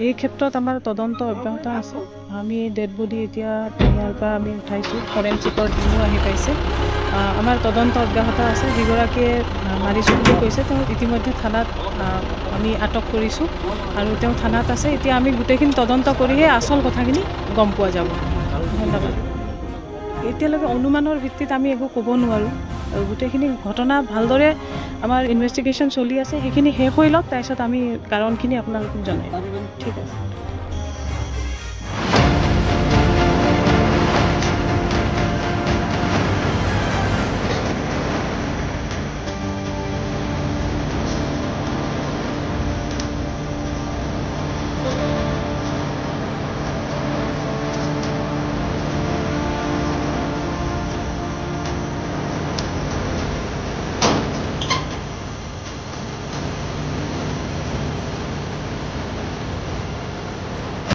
এই ক্ষেত্ৰত আমাৰ তদন্ত অব্যাহত আছে। আমি ডেড বডি এতিয়া ইয়াৰ পৰা আমি উঠাইছোঁ, ফৰেনচিকৰ টিমো আহি পাইছে। আমাৰ তদন্ত অব্যাহত আছে। যিগৰাকীয়ে মাৰিছোঁ বুলি কৈছে তেওঁ ইতিমধ্যে থানাত আমি আটক কৰিছোঁ আৰু তেওঁ থানাত আছে। এতিয়া আমি গোটেইখিনি তদন্ত কৰিহে আচল কথাখিনি গম পোৱা যাব। ধন্যবাদ। এতিয়ালৈকে অনুমানৰ ভিত্তিত আমি একো ক'ব নোৱাৰোঁ। গোটেইখিনি ঘটনা ভালদৰে আমাৰ ইনভেষ্টিগেশ্যন চলি আছে, সেইখিনি শেষ হৈ লওক, তাৰপিছত আমি কাৰণখিনি আপোনালোকক জনাই দিম। ঠিক আছে।